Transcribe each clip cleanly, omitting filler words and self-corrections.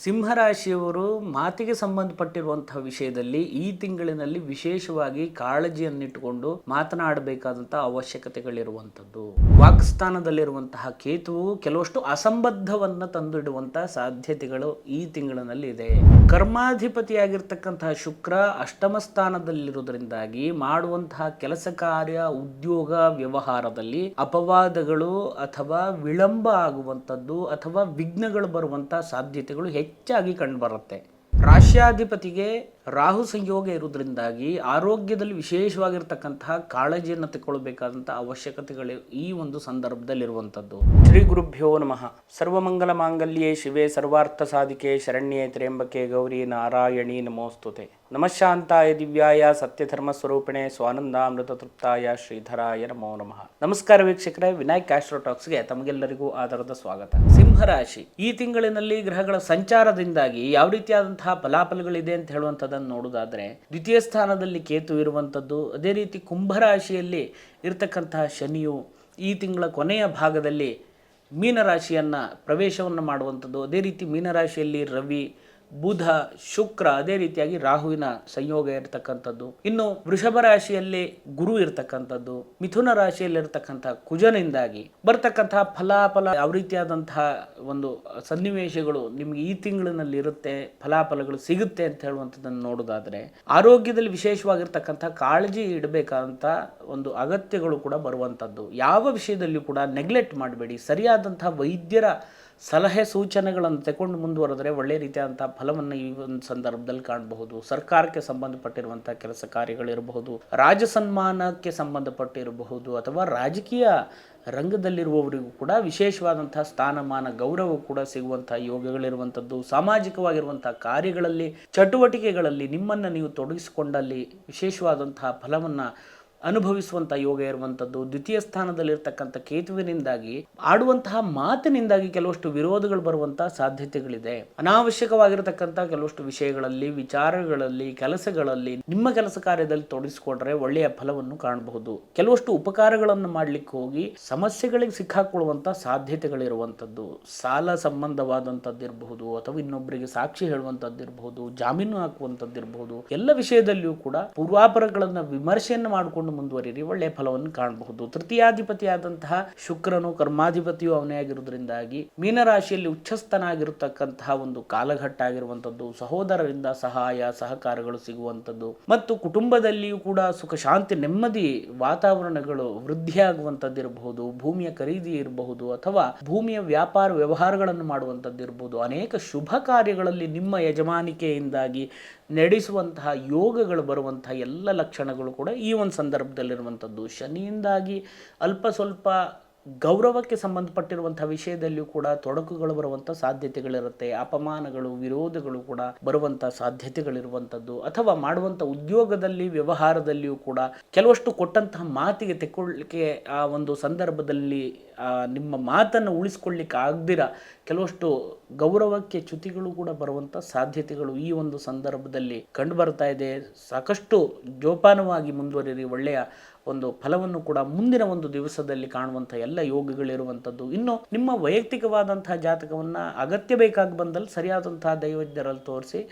ಸಿಂಹರಾಶಿಯವರು ಮಾತಿಗೆ ಸಂಬಂಧಪಟ್ಟಿರುವಂತಹ ವಿಷಯದಲ್ಲಿ ಈ ತಿಂಗಳಿನಲ್ಲಿ ವಿಶೇಷವಾಗಿ ಕಾಳಜಿಯನ್ನಿಟ್ಟುಕೊಂಡು ಮಾತನಾಡಬೇಕಾದಂತಹ ಅವಶ್ಯಕತೆಗಳಿರುವಂಥದ್ದು. ವಾಕ್ಸ್ಥಾನದಲ್ಲಿರುವಂತಹ ಕೇತುವು ಕೆಲವಷ್ಟು ಅಸಂಬದ್ಧವನ್ನ ತಂದಿಡುವಂತಹ ಸಾಧ್ಯತೆಗಳು ಈ ತಿಂಗಳಿನಲ್ಲಿ ಇದೆ. ಕರ್ಮಾಧಿಪತಿಯಾಗಿರ್ತಕ್ಕಂತಹ ಶುಕ್ರ ಅಷ್ಟಮ ಸ್ಥಾನದಲ್ಲಿರುವುದರಿಂದಾಗಿ ಮಾಡುವಂತಹ ಕೆಲಸ ಕಾರ್ಯ ಉದ್ಯೋಗ ವ್ಯವಹಾರದಲ್ಲಿ ಅಪವಾದಗಳು ಅಥವಾ ವಿಳಂಬ ಆಗುವಂಥದ್ದು ಅಥವಾ ವಿಘ್ನಗಳು ಬರುವಂತಹ ಸಾಧ್ಯತೆಗಳು ಹೆಚ್ಚಾಗಿ ಕಂಡುಬರುತ್ತೆ. ರಾಶ್ಯಾಧಿಪತಿಗೆ ರಾಹು ಸಂಯೋಗ ಇರುವುದರಿಂದಾಗಿ ಆರೋಗ್ಯದಲ್ಲಿ ವಿಶೇಷವಾಗಿರ್ತಕ್ಕಂತಹ ಕಾಳಜಿಯನ್ನು ತಗೊಳ್ಬೇಕಾದಂತಹ ಅವಶ್ಯಕತೆಗಳು ಈ ಒಂದು ಸಂದರ್ಭದಲ್ಲಿರುವಂಥದ್ದು. ಶ್ರೀ ಗುರುಭ್ಯೋ ನಮಃ. ಸರ್ವಮಂಗಲ ಮಾಂಗಲ್ಯೇ ಶಿವೆ ಸರ್ವಾರ್ಥ ಸಾಧಿಕೆ ಶರಣ್ಯೇ ತ್ರ್ಯಂಬಕೆ ಗೌರಿ ನಾರಾಯಣಿ ನಮೋಸ್ತುತೆ. ನಮಃಶಾಂತಾಯ ದಿವ್ಯಾಯ ಸತ್ಯಧರ್ಮ ಸ್ವರೂಪಿಣೆ ಸ್ವಾನಂದಾಮೃತ ತೃಪ್ತಾಯ ಶ್ರೀಧರಾಯ ನಮೋ ನಮಃ. ನಮಸ್ಕಾರ ವೀಕ್ಷಕರೇ, ವಿನಾಯಕ್ ಆಸ್ಟ್ರೋಟಾಕ್ಸ್ಗೆ ತಮಗೆಲ್ಲರಿಗೂ ಆಧಾರದ ಸ್ವಾಗತ. ಸಿಂಹರಾಶಿ ಈ ತಿಂಗಳಿನಲ್ಲಿ ಗ್ರಹಗಳ ಸಂಚಾರದಿಂದಾಗಿ ಯಾವ ರೀತಿಯಾದಂತಹ ಫಲಾಫಲಗಳಿದೆ ಅಂತ ಹೇಳುವಂಥದ್ದನ್ನು ನೋಡುವುದಾದ್ರೆ, ದ್ವಿತೀಯ ಸ್ಥಾನದಲ್ಲಿ ಕೇತು ಇರುವಂಥದ್ದು, ಅದೇ ರೀತಿ ಕುಂಭರಾಶಿಯಲ್ಲಿ ಇರತಕ್ಕಂತಹ ಶನಿಯು ಈ ತಿಂಗಳ ಕೊನೆಯ ಭಾಗದಲ್ಲಿ ಮೀನರಾಶಿಯನ್ನು ಪ್ರವೇಶವನ್ನು ಮಾಡುವಂಥದ್ದು, ಅದೇ ರೀತಿ ಮೀನರಾಶಿಯಲ್ಲಿ ರವಿ, ಬುಧ, ಶುಕ್ರ, ಅದೇ ರೀತಿಯಾಗಿ ರಾಹುವಿನ ಸಂಯೋಗ ಇರತಕ್ಕಂಥದ್ದು. ಇನ್ನು ವೃಷಭ ರಾಶಿಯಲ್ಲಿ ಗುರು ಇರತಕ್ಕಂಥದ್ದು, ಮಿಥುನ ರಾಶಿಯಲ್ಲಿ ಇರತಕ್ಕಂತಹ ಕುಜನಿಂದಾಗಿ ಬರ್ತಕ್ಕಂತಹ ಫಲಾಫಲ ಯಾವ ರೀತಿಯಾದಂತಹ ಒಂದು ಸನ್ನಿವೇಶಗಳು ನಿಮ್ಗೆ ಈ ತಿಂಗಳಿನಲ್ಲಿ ಇರುತ್ತೆ, ಫಲಾಫಲಗಳು ಸಿಗುತ್ತೆ ಅಂತ ಹೇಳುವಂಥದ್ದನ್ನು ನೋಡೋದಾದ್ರೆ, ಆರೋಗ್ಯದಲ್ಲಿ ವಿಶೇಷವಾಗಿರ್ತಕ್ಕಂತಹ ಕಾಳಜಿ ಇಡಬೇಕಾದಂಥ ಒಂದು ಅಗತ್ಯಗಳು ಕೂಡ ಬರುವಂಥದ್ದು. ಯಾವ ವಿಷಯದಲ್ಲಿಯೂ ಕೂಡ ನೆಗ್ಲೆಕ್ಟ್ ಮಾಡಬೇಡಿ. ಸರಿಯಾದಂತಹ ವೈದ್ಯರ ಸಲಹೆ ಸೂಚನೆಗಳನ್ನು ತಗೊಂಡು ಮುಂದುವರೆದರೆ ಒಳ್ಳೆಯ ರೀತಿಯಾದಂಥ ಫಲವನ್ನು ಈ ಒಂದು ಸಂದರ್ಭದಲ್ಲಿ ಕಾಣಬಹುದು. ಸರ್ಕಾರಕ್ಕೆ ಸಂಬಂಧಪಟ್ಟಿರುವಂಥ ಕೆಲಸ ಕಾರ್ಯಗಳಿರಬಹುದು, ರಾಜಸನ್ಮಾನಕ್ಕೆ ಸಂಬಂಧಪಟ್ಟಿರಬಹುದು, ಅಥವಾ ರಾಜಕೀಯ ರಂಗದಲ್ಲಿರುವವರಿಗೂ ಕೂಡ ವಿಶೇಷವಾದಂಥ ಸ್ಥಾನಮಾನ ಗೌರವ ಕೂಡ ಸಿಗುವಂಥ ಯೋಗಗಳಿರುವಂಥದ್ದು. ಸಾಮಾಜಿಕವಾಗಿರುವಂಥ ಕಾರ್ಯಗಳಲ್ಲಿ ಚಟುವಟಿಕೆಗಳಲ್ಲಿ ನಿಮ್ಮನ್ನು ನೀವು ತೊಡಗಿಸಿಕೊಂಡಲ್ಲಿ ವಿಶೇಷವಾದಂತಹ ಫಲವನ್ನು ಅನುಭವಿಸುವಂಥ ಯೋಗ ಇರುವಂಥದ್ದು. ದ್ವಿತೀಯ ಸ್ಥಾನದಲ್ಲಿರ್ತಕ್ಕಂಥ ಕೇತುವಿನಿಂದಾಗಿ ಆಡುವಂತಹ ಮಾತಿನಿಂದಾಗಿ ಕೆಲವಷ್ಟು ವಿರೋಧಗಳು ಬರುವಂತಹ ಸಾಧ್ಯತೆಗಳಿದೆ. ಅನಾವಶ್ಯಕವಾಗಿರತಕ್ಕಂಥ ಕೆಲವಷ್ಟು ವಿಷಯಗಳಲ್ಲಿ, ವಿಚಾರಗಳಲ್ಲಿ, ಕೆಲಸಗಳಲ್ಲಿ ನಿಮ್ಮ ಕೆಲಸ ಕಾರ್ಯದಲ್ಲಿ ತೊಡಗಿಸಿಕೊಂಡ್ರೆ ಒಳ್ಳೆಯ ಫಲವನ್ನು ಕಾಣಬಹುದು. ಕೆಲವಷ್ಟು ಉಪಕಾರಗಳನ್ನು ಮಾಡ್ಲಿಕ್ಕೆ ಹೋಗಿ ಸಮಸ್ಯೆಗಳಿಗೆ ಸಿಕ್ಕಾಕೊಳ್ಳುವಂಥ ಸಾಧ್ಯತೆಗಳಿರುವಂಥದ್ದು. ಸಾಲ ಸಂಬಂಧವಾದಂಥದ್ದಿರಬಹುದು, ಅಥವಾ ಇನ್ನೊಬ್ಬರಿಗೆ ಸಾಕ್ಷಿ ಹೇಳುವಂಥದ್ದಿರಬಹುದು, ಜಾಮೀನು ಹಾಕುವಂಥದ್ದಿರಬಹುದು. ಎಲ್ಲ ವಿಷಯದಲ್ಲಿಯೂ ಕೂಡ ಪೂರ್ವಾಪರಗಳನ್ನು ವಿಮರ್ಶೆಯನ್ನು ಮಾಡಿಕೊಂಡು ಮುಂದುವರಿರಿ, ಒಳ್ಳೆಯ ಫಲವನ್ನು ಕಾಣಬಹುದು. ತೃತೀಯಾಧಿಪತಿಯಾದಂತಹ ಶುಕ್ರನು ಕರ್ಮಾಧಿಪತಿಯು ಅವನೇ ಆಗಿರುವುದರಿಂದಾಗಿ ಮೀನರಾಶಿಯಲ್ಲಿ ಉಚ್ಚಸ್ಥನಾಗಿರತಕ್ಕಂತಹ ಒಂದು ಕಾಲಘಟ್ಟ ಆಗಿರುವಂಥದ್ದು. ಸಹೋದರರಿಂದ ಸಹಾಯ ಸಹಕಾರಗಳು ಸಿಗುವಂಥದ್ದು ಮತ್ತು ಕುಟುಂಬದಲ್ಲಿಯೂ ಕೂಡ ಸುಖ ಶಾಂತಿ ನೆಮ್ಮದಿ ವಾತಾವರಣಗಳು ವೃದ್ಧಿಯಾಗುವಂಥದ್ದಿರಬಹುದು, ಭೂಮಿಯ ಖರೀದಿ ಇರಬಹುದು, ಅಥವಾ ಭೂಮಿಯ ವ್ಯಾಪಾರ ವ್ಯವಹಾರಗಳನ್ನು ಮಾಡುವಂಥದ್ದಿರಬಹುದು. ಅನೇಕ ಶುಭ ಕಾರ್ಯಗಳಲ್ಲಿ ನಿಮ್ಮ ಯಜಮಾನಿಕೆಯಿಂದಾಗಿ ನಡೆಸುವಂತಹ ಯೋಗಗಳು ಬರುವಂತಹ ಎಲ್ಲ ಲಕ್ಷಣಗಳು ಕೂಡ ಈ ಒಂದು ಸಂದರ್ಭದಲ್ಲಿರುವಂಥದ್ದು. ಶನಿಯಿಂದಾಗಿ ಅಲ್ಪ ಸ್ವಲ್ಪ ಗೌರವಕ್ಕೆ ಸಂಬಂಧಪಟ್ಟಿರುವಂತಹ ವಿಷಯದಲ್ಲಿಯೂ ಕೂಡ ತೊಡಕುಗಳು ಬರುವಂಥ ಸಾಧ್ಯತೆಗಳಿರುತ್ತೆ. ಅಪಮಾನಗಳು, ವಿರೋಧಗಳು ಕೂಡ ಬರುವಂಥ ಸಾಧ್ಯತೆಗಳಿರುವಂಥದ್ದು. ಅಥವಾ ಮಾಡುವಂಥ ಉದ್ಯೋಗದಲ್ಲಿ ವ್ಯವಹಾರದಲ್ಲಿಯೂ ಕೂಡ ಕೆಲವಷ್ಟು ಕೊಟ್ಟಂತಹ ಮಾತಿಗೆ ತೆಕ್ಕೊಳ್ಳಿಕ್ಕೆ ಆ ಒಂದು ಸಂದರ್ಭದಲ್ಲಿ ನಿಮ್ಮ ಮಾತನ್ನು ಉಳಿಸ್ಕೊಳ್ಳಿಕ್ಕೆ ಆಗದಿರ ಕೆಲವಷ್ಟು ಗೌರವಕ್ಕೆ ಚ್ಯುತಿಗಳು ಕೂಡ ಬರುವಂಥ ಸಾಧ್ಯತೆಗಳು ಈ ಒಂದು ಸಂದರ್ಭದಲ್ಲಿ ಕಂಡು ಬರ್ತಾ ಇದೆ. ಸಾಕಷ್ಟು ಜೋಪಾನವಾಗಿ ಮುಂದುವರಿರಿ, ಒಳ್ಳೆಯ ಒಂದು ಫಲವನ್ನು ಕೂಡ ಮುಂದಿನ ಒಂದು ದಿವಸದಲ್ಲಿ ಕಾಣುವಂಥ ಎಲ್ಲ ಯೋಗಗಳಿರುವಂಥದ್ದು. ಇನ್ನು ನಿಮ್ಮ ವೈಯಕ್ತಿಕವಾದಂತಹ ಜಾತಕವನ್ನು ಅಗತ್ಯ ಬೇಕಾಗಿ ಬಂದಲ್ಲಿ ಸರಿಯಾದಂತಹ ದೈವಜ್ಞರಲ್ಲಿ ತೋರಿಸಿ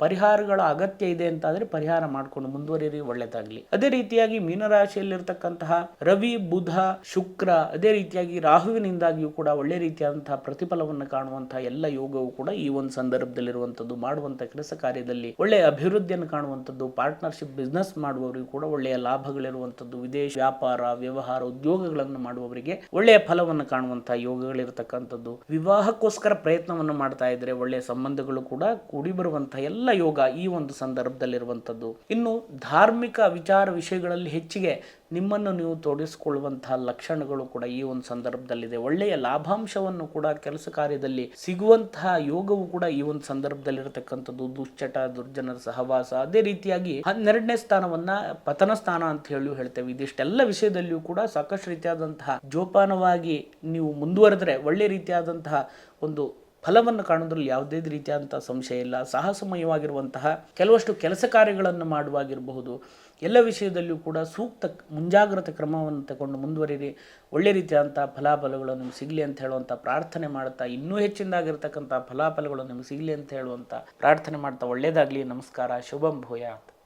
ಪರಿಹಾರಗಳ ಅಗತ್ಯ ಇದೆ ಅಂತಾದರೆ ಪರಿಹಾರ ಮಾಡಿಕೊಂಡು ಮುಂದುವರಿರಿ, ಒಳ್ಳೆಯದಾಗಲಿ. ಅದೇ ರೀತಿಯಾಗಿ ಮೀನರಾಶಿಯಲ್ಲಿರ್ತಕ್ಕಂತಹ ರವಿ, ಬುಧ, ಶುಕ್ರ, ಅದೇ ರೀತಿಯಾಗಿ ರಾಹುವಿನಿಂದಾಗಿಯೂ ಕೂಡ ಒಳ್ಳೆ ರೀತಿಯಾದಂತಹ ಪ್ರತಿಫಲವನ್ನು ಕಾಣುವಂತಹ ಎಲ್ಲ ಯೋಗವು ಕೂಡ ಈ ಒಂದು ಸಂದರ್ಭದಲ್ಲಿರುವಂಥದ್ದು. ಮಾಡುವಂಥ ಕೆಲಸ ಕಾರ್ಯದಲ್ಲಿ ಒಳ್ಳೆಯ ಅಭಿವೃದ್ಧಿಯನ್ನು ಕಾಣುವಂಥದ್ದು. ಪಾರ್ಟ್ನರ್ಶಿಪ್ ಬಿಸ್ನೆಸ್ ಮಾಡುವವರಿಗೂ ಕೂಡ ಒಳ್ಳೆಯ ಲಾಭಗಳಿರುವಂಥದ್ದು. ವಿದೇಶ ವ್ಯಾಪಾರ ವ್ಯವಹಾರ ಉದ್ಯೋಗಗಳನ್ನು ಮಾಡುವವರಿಗೆ ಒಳ್ಳೆಯ ಫಲವನ್ನು ಕಾಣುವಂತಹ ಯೋಗಗಳಿರತಕ್ಕಂಥದ್ದು. ವಿವಾಹಕ್ಕೋಸ್ಕರ ಪ್ರಯತ್ನವನ್ನು ಮಾಡ್ತಾ ಇದ್ರೆ ಒಳ್ಳೆಯ ಸಂಬಂಧಗಳು ಕೂಡ ಕೂಡಿ ಬರುವಂತಹ ಎಲ್ಲ ಯೋಗ ಈ ಒಂದು ಸಂದರ್ಭದಲ್ಲಿರುವಂಥದ್ದು. ಇನ್ನು ಧಾರ್ಮಿಕ ವಿಚಾರ ವಿಷಯಗಳಲ್ಲಿ ಹೆಚ್ಚಿಗೆ ನಿಮ್ಮನ್ನು ನೀವು ತೊಡಗಿಸಿಕೊಳ್ಳುವಂತಹ ಲಕ್ಷಣಗಳು ಕೂಡ ಈ ಒಂದು ಸಂದರ್ಭದಲ್ಲಿದೆ. ಒಳ್ಳೆಯ ಲಾಭಾಂಶವನ್ನು ಕೂಡ ಕೆಲಸ ಕಾರ್ಯದಲ್ಲಿ ಸಿಗುವಂತಹ ಯೋಗವು ಕೂಡ ಈ ಒಂದು ಸಂದರ್ಭದಲ್ಲಿರತಕ್ಕಂಥದ್ದು. ದುಶ್ಚಟ, ದುರ್ಜನರ ಸಹವಾಸ, ಅದೇ ರೀತಿಯಾಗಿ 12ನೇ ಸ್ಥಾನವನ್ನ ಪತನ ಸ್ಥಾನ ಅಂತ ಹೇಳ್ತೇವೆ. ಇದಿಷ್ಟೆಲ್ಲ ವಿಷಯದಲ್ಲಿಯೂ ಕೂಡ ಸಾಕಷ್ಟು ರೀತಿಯಾದಂತಹ ಜೋಪಾನವಾಗಿ ನೀವು ಮುಂದುವರೆದ್ರೆ ಒಳ್ಳೆ ರೀತಿಯಾದಂತಹ ಒಂದು ಫಲವನ್ನು ಕಾಣೋದ್ರಲ್ಲಿ ಯಾವುದೇ ರೀತಿಯಾದಂಥ ಸಂಶಯ ಇಲ್ಲ. ಸಾಹಸಮಯವಾಗಿರುವಂತಹ ಕೆಲವಷ್ಟು ಕೆಲಸ ಕಾರ್ಯಗಳನ್ನು ಮಾಡುವಾಗಿರಬಹುದು, ಎಲ್ಲ ವಿಷಯದಲ್ಲಿಯೂ ಕೂಡ ಸೂಕ್ತ ಮುಂಜಾಗ್ರತೆ ಕ್ರಮವನ್ನು ತಗೊಂಡು ಮುಂದುವರಿರಿ. ಒಳ್ಳೆ ರೀತಿಯಾದಂಥ ಫಲಾಫಲಗಳು ನಿಮ್ಗೆ ಸಿಗಲಿ ಅಂತ ಹೇಳುವಂಥ ಪ್ರಾರ್ಥನೆ ಮಾಡ್ತಾ, ಇನ್ನೂ ಹೆಚ್ಚಿನದಾಗಿರ್ತಕ್ಕಂಥ ಫಲಾಫಲಗಳು ನಿಮ್ಗೆ ಸಿಗಲಿ ಅಂತ ಹೇಳುವಂಥ ಪ್ರಾರ್ಥನೆ ಮಾಡ್ತಾ, ಒಳ್ಳೆಯದಾಗಲಿ. ನಮಸ್ಕಾರ. ಶುಭಂ ಭೂಯಾತ್.